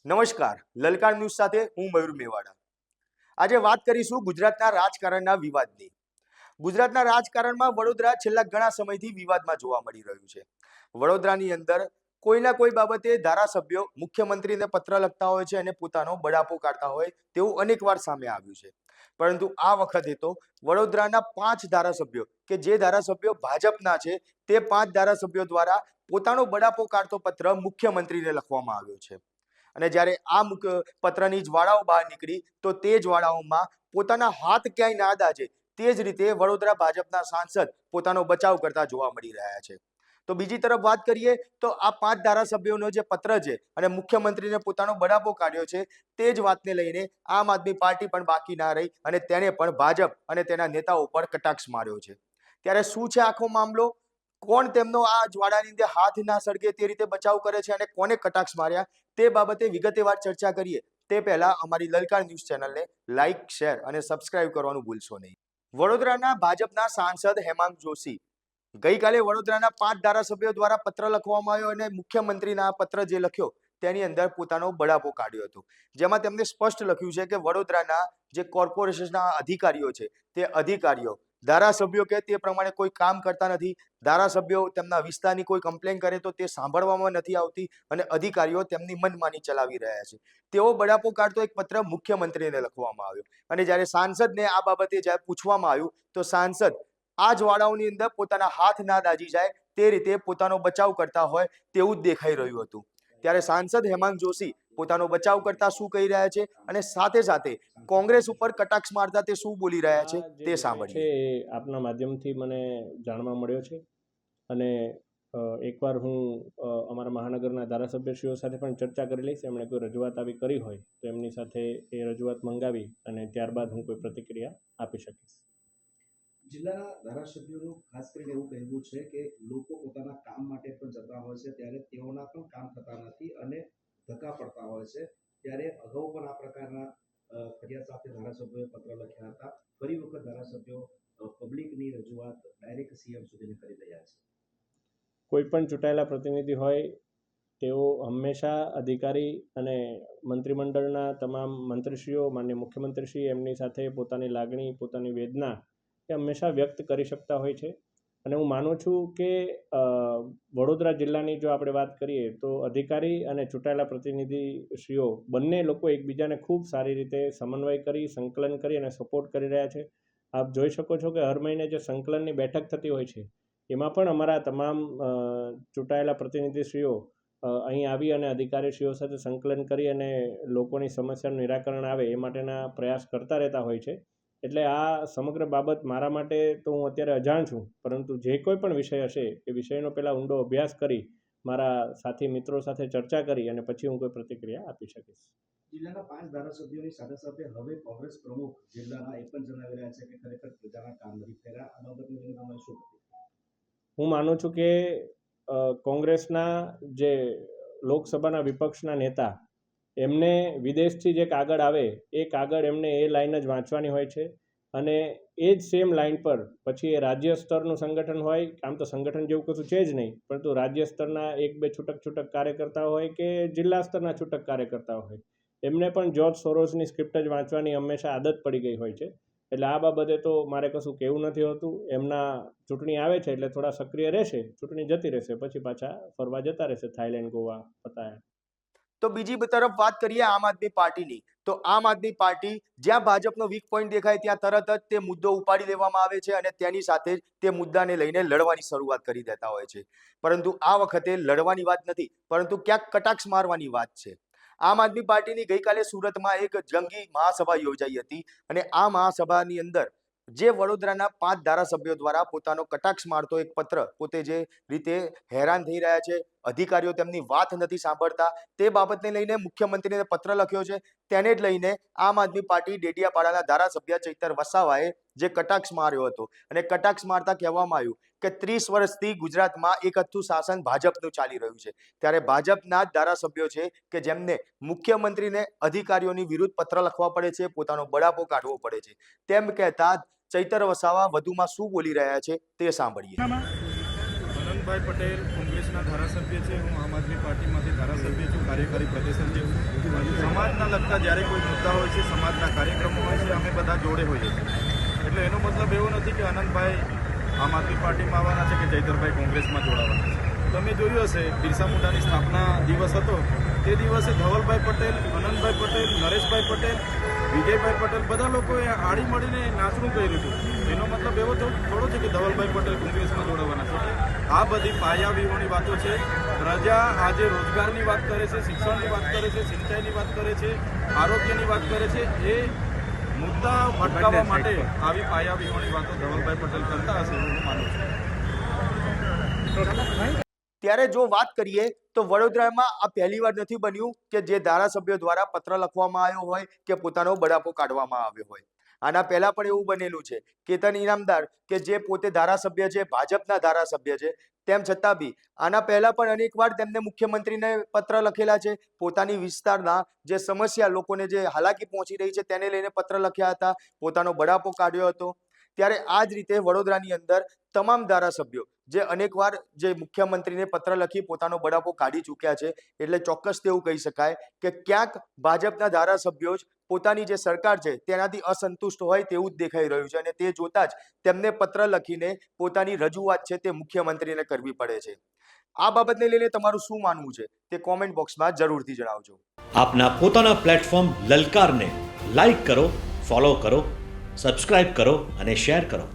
નમસ્કાર, લલકાર ન્યૂઝ સાથે હું મયુર મેવાડા। આજે વાત કરીશું ગુજરાતના રાજકારણના વિવાદની। ગુજરાતના રાજકારણમાં વડોદરા છેલ્લા ઘણા સમયથી વિવાદમાં જોવા મળી રહ્યું છે। વડોદરાની અંદર કોઈના કોઈ બાબતે ધારાસભ્યો મુખ્યમંત્રીને પત્ર લખતા હોય છે અને પોતાનો બળાપો કાઢતા હોય તેવું અનેકવાર સામે આવ્યું છે। પરંતુ આ વખતે તો વડોદરાના 5 ધારાસભ્યો કે જે ધારાસભ્યો ભાજપના છે તે 5 ધારાસભ્યો દ્વારા પોતાનો બળાપો કાઢતો પત્ર મુખ્યમંત્રીને લખવામાં આવ્યો છે। અને જ્યારે આ પત્રની જ્વાળાઓ બહાર નીકળી તો તે જ્વાળાઓમાં પોતાના હાથ ક્યાંય ના દાજે તે જ રીતે વડોદરા ભાજપના સાંસદ પોતાનો બચાવ કરતા જોવા મળી રહ્યા છે। તો બીજી તરફ વાત કરીએ તો આ 5 ધારાસભ્યોનો જે પત્ર છે અને મુખ્યમંત્રીને પોતાનો બળાપો કાઢ્યો છે તે જ વાતને લઈને આમ આદમી પાર્ટી પણ બાકી ના રહી અને તેણે પણ ભાજપ અને તેના નેતાઓ પર કટાક્ષ માર્યો છે। ત્યારે શું છે આખો મામલો, કોણ તેમનો આ જ્વાળાની અંદર હાથ ના સળગે તે રીતે બચાવ કરે છે અને કોને કટાક્ષ માર્યા તે બાબતે વિગતવાર ચર્ચા કરીએ તે પહેલા અમારી લલકાર ન્યૂઝ ચેનલને લાઇક, શેર અને સબસ્ક્રાઇબ કરવાનું ભૂલશો નહીં। વડોદરાના ભાજપના સાંસદ હેમાંગ જોશી ગઈકાલે વડોદરાના 5 ધારાસભ્યો દ્વારા પત્ર લખવામાં આવ્યો અને મુખ્યમંત્રીના આ પત્ર જે લખ્યો તેની અંદર પોતાનો બળાપો કાઢ્યો હતો, જેમાં તેમને સ્પષ્ટ લખ્યું છે કે વડોદરાના જે કોર્પોરેશનના અધિકારીઓ છે તે અધિકારીઓ ધારાસભ્યો કે તે પ્રમાણે કોઈ કામ કરતા નથી। ધારાસભ્યો તેમના વિસ્તારની કોઈ કમ્પ્લેન કરે તો તે સાંભળવામાં નથી આવતી અને અધિકારીઓ તેમની મનમાની ચલાવી રહ્યા છે। તેવો બળાપો કાઢતો એક પત્ર મુખ્યમંત્રીને લખવામાં આવ્યો અને જ્યારે સાંસદને આ બાબતે જ્યારે પૂછવામાં આવ્યું તો સાંસદ આ જ્વાળાઓની અંદર પોતાના હાથ ના દાજી જાય તે રીતે પોતાનો બચાવ કરતા હોય તેવું જ દેખાઈ રહ્યું હતું। ત્યારે સાંસદ હેમાંગ જોશી પોતાનો બચાવ કરતા શું કહી રહ્યા છે અને સાથે સાથે કોંગ્રેસ ઉપર કટાક્ષ મારતા તે શું બોલી રહ્યા છે તે સાંભળીએ। આપના માધ્યમથી મને જાણવા મળ્યો છે અને એકવાર હું અમારા મહાનગરના ધારાસભ્યશ્રીઓ સાથે પણ ચર્ચા કરી લઈશ। એમણે કોઈ રજૂઆત આવી કરી હોય તો એમની સાથે એ રજૂઆત મંગાવી અને ત્યારબાદ હું કોઈ પ્રતિક્રિયા આપી શકીશ। જિલ્લાના ધારાસભ્યોનું ખાસ કરીને એવું કહેવું છે કે લોકો પોતાના કામ માટે પણ જતા હોય છે ત્યારે તેઓના પણ કામ થતા નથી અને ધક્કા પડતા હોય છે। ત્યારે અગાઉ પણ આ પ્રકારના ફરિયાદ સાથે ધારાસભ્યોએ પત્ર લખ્યા હતા। ફરી વખત ધારાસભ્યો પબ્લિકની રજૂઆત ડાયરેક્ટ સીએમ સુધી કરી રહ્યા છે। કોઈ પણ ચૂંટાયેલા પ્રતિનિધિ હોય તેઓ હંમેશા અધિકારી અને મંત્રીમંડળના તમામ મંત્રીશ્રીઓ, માન્ય મુખ્યમંત્રીશ્રી એમની સાથે પોતાની લાગણી, પોતાની વેદના એ હંમેશા વ્યક્ત કરી શકતા હોય છે અને હું માનું છું કે વડોદરા જિલ્લાની જો આપણે વાત કરીએ તો અધિકારી અને ચૂંટાયેલા પ્રતિનિધિશ્રીઓ બંને લોકો એકબીજાને ખૂબ સારી રીતે સમન્વય કરી, સંકલન કરી અને સપોર્ટ કરી રહ્યા છે। આપ જોઈ શકો છો કે હર મહિને જે સંકલનની બેઠક થતી હોય છે એમાં પણ અમારા તમામ ચૂંટાયેલા પ્રતિનિધિશ્રીઓ અહીં આવી અને અધિકારીશ્રીઓ સાથે સંકલન કરી અને લોકોની સમસ્યાનું નિરાકરણ આવે એ માટેના પ્રયાસ કરતા રહેતા હોય છે। એટલે આ સમગ્ર બાબત મારા માટે તો હું અત્યારે અજાણ છું, પરંતુ જે કોઈ પણ વિષય હશે એ વિષયનો પહેલાં ઊંડો અભ્યાસ કરી મારા સાથી મિત્રો સાથે ચર્ચા કરી અને પછી હું કોઈ પ્રતિક્રિયા આપી શકીશ। જિલ્લાના 5 ધારાસભ્યોની સાથે સાથે હવે કોંગ્રેસ પ્રમુખ જિલ્લાના એ પણ જણાવી રહ્યા છે કે ખરેખર પ્રજાના કામ નથી કર્યા। આ બાબતને લઈને તમારે શું? હું માનું છું કે કોંગ્રેસના જે લોકસભાના વિપક્ષના નેતા એમને વિદેશથી જે કાગળ આવે એ કાગળ એમને એ લાઈન જ વાંચવાની હોય છે અને એ જ સેમ લાઈન પર પછી એ રાજ્ય સ્તરનું સંગઠન હોય, આમ તો સંગઠન જેવું કશું છે જ નહીં, પરંતુ રાજ્ય સ્તરના 1-2 છૂટક કાર્યકર્તા હોય કે જિલ્લા સ્તરના છૂટક કાર્યકર્તા હોય એમને પણ જ્યોર્જ સોરોસની સ્ક્રિપ્ટ જ વાંચવાની હંમેશા આદત પડી ગઈ હોય છે। એટલે આ બાબતે તો મારે કશું કહેવું નથી હોતું। એમના ચૂંટણી આવે છે એટલે થોડા સક્રિય રહેશે, ચૂંટણી જતી રહેશે પછી પાછા ફરવા જતા રહેશે થાઈલેન્ડ, ગોવા, પતાયા। તો બીજી તરફ વાત કરીએ આમ આદમી પાર્ટીની તો આમ આદમી પાર્ટી જ્યાં ભાજપનો વીક પોઈન્ટ દેખાય ત્યાં તરત જ તે મુદ્દો ઉપાડી લેવામાં આવે છે અને તેની સાથે જ તે મુદ્દાને લઈને લડવાની શરૂઆત કરી દેતા હોય છે। પરંતુ આ વખતે લડવાની વાત નથી પરંતુ ક્યાંક કટાક્ષ મારવાની વાત છે। આમ આદમી પાર્ટીની ગઈકાલે સુરતમાં એક જંગી મહાસભા યોજાઈ હતી અને આ મહાસભાની અંદર જે વડોદરાના 5 ધારાસભ્યો દ્વારા પોતાનો કટાક્ષ મારતો એક પત્ર પોતે જે રીતે હેરાન થઈ રહ્યા છે, અધિકારીઓ તેમની વાત નથી સાંભળતા તે બાબતને લઈને મુખ્યમંત્રીને પત્ર લખ્યો છે। તેને જ લઈને આમ આદમી પાર્ટી ડેડિયાપાડાના ધારાસભ્ય ચૈતર વસાવાએ જે કટાક્ષ માર્યો હતો અને કટાક્ષ મારતા કહેવામાં આવ્યું કે 30 વર્ષથી ગુજરાતમાં એક હતું શાસન ભાજપનું ચાલી રહ્યું છે, ત્યારે ભાજપના જ ધારાસભ્યો છે કે જેમને મુખ્યમંત્રીને અધિકારીઓની વિરુદ્ધ પત્ર લખવા પડે છે, પોતાનો બળાપો કાઢવો પડે છે। તેમ કહેતા ચૈતર વસાવા વધુમાં શું બોલી રહ્યા છે તે સાંભળીએ। મનનભાઈ પટેલ કોંગ્રેસના ધારાસભ્ય છે, હું આમ આદમી પાર્ટીમાંથી ધારાસભ્ય છું, કાર્યકારી પ્રદેશ અધ્યક્ષ છું। સમાજના લગતા જ્યારે કોઈ મુદ્દા હોય છે, સમાજના કાર્યક્રમો હોય છે, અમે બધા જોડે હોઈએ છીએ. એટલે એનો મતલબ એવો નથી કે આનંદભાઈ આમ આદમી પાર્ટીમાં આવવાના છે કે ચૈતરભાઈ કોંગ્રેસમાં જોડાવાના છે. તમે જોયું હશે બિરસા મુંડાની સ્થાપના દિવસ હતો તે દિવસે ધવલભાઈ પટેલ, આનંદભાઈ પટેલ, નરેશભાઈ પટેલ, વિજયભાઈ પટેલ બધા લોકોએ આડી મળીને નાચણું કર્યું હતું. એનો મતલબ એવો થોડો છે કે ધવલભાઈ પટેલ કોંગ્રેસમાં જોડાવાના છે. આ બધી પાયાવિહોણી વાતો છે. પ્રજા આજે રોજગારની વાત કરે છે, શિક્ષણની વાત કરે છે, સિંચાઈની વાત કરે છે, આરોગ્યની વાત કરે છે. એ મુદ્દા ભટકાવવા માટે આવી પાયાવિહોણી વાતો ધવલભાઈ પટેલ કરતા હશે એવું હું માનું છું. ત્યારે જો વાત કરીએ તો વડોદરામાં આ પહેલીવાર નથી બન્યું કે જે ધારાસભ્યો દ્વારા પત્ર લખવામાં આવ્યો હોય કે પોતાનો બળાપો કાઢવામાં આવ્યો હોય. આના પહેલા પણ એવું બનેલું છે. કેતન ઇનામદાર કે જે પોતે ધારાસભ્ય છે, ભાજપના ધારાસભ્ય છે, તેમ છતાં બી આના પહેલા પણ અનેકવાર તેમને મુખ્યમંત્રીને પત્ર લખેલા છે. પોતાની વિસ્તારના જે સમસ્યા લોકોને જે હાલાકી પહોંચી રહી છે તેને લઈને પત્ર લખ્યા હતા, પોતાનો બળાપો કાઢ્યો હતો. ત્યારે આ જ રીતે વડોદરાની અંદર તમામ ધારાસભ્યો જે અનેકવાર જે મુખ્યમંત્રીને પત્ર લખી પોતાનો બળાપો કાઢી ચૂક્યા છે. એટલે ચોક્કસ તેવું કહી શકાય કે ક્યાંક ભાજપના ધારાસભ્યો જ પોતાની જે સરકાર છે તેનાથી અસંતુષ્ટ હોય તેવું જ દેખાઈ રહ્યું છે અને તે જોતા જ તેમને પત્ર લખીને પોતાની રજૂઆત છે તે મુખ્યમંત્રીને કરવી પડે છે. આ બાબતને લઈને તમારું શું માનવું છે તે કોમેન્ટ બોક્સમાં જરૂરથી જણાવજો. આપના પોતાના પ્લેટફોર્મ લલકારને લાઈક કરો, ફોલો કરો, સબસ્ક્રાઇબ કરો અને શેર કરો.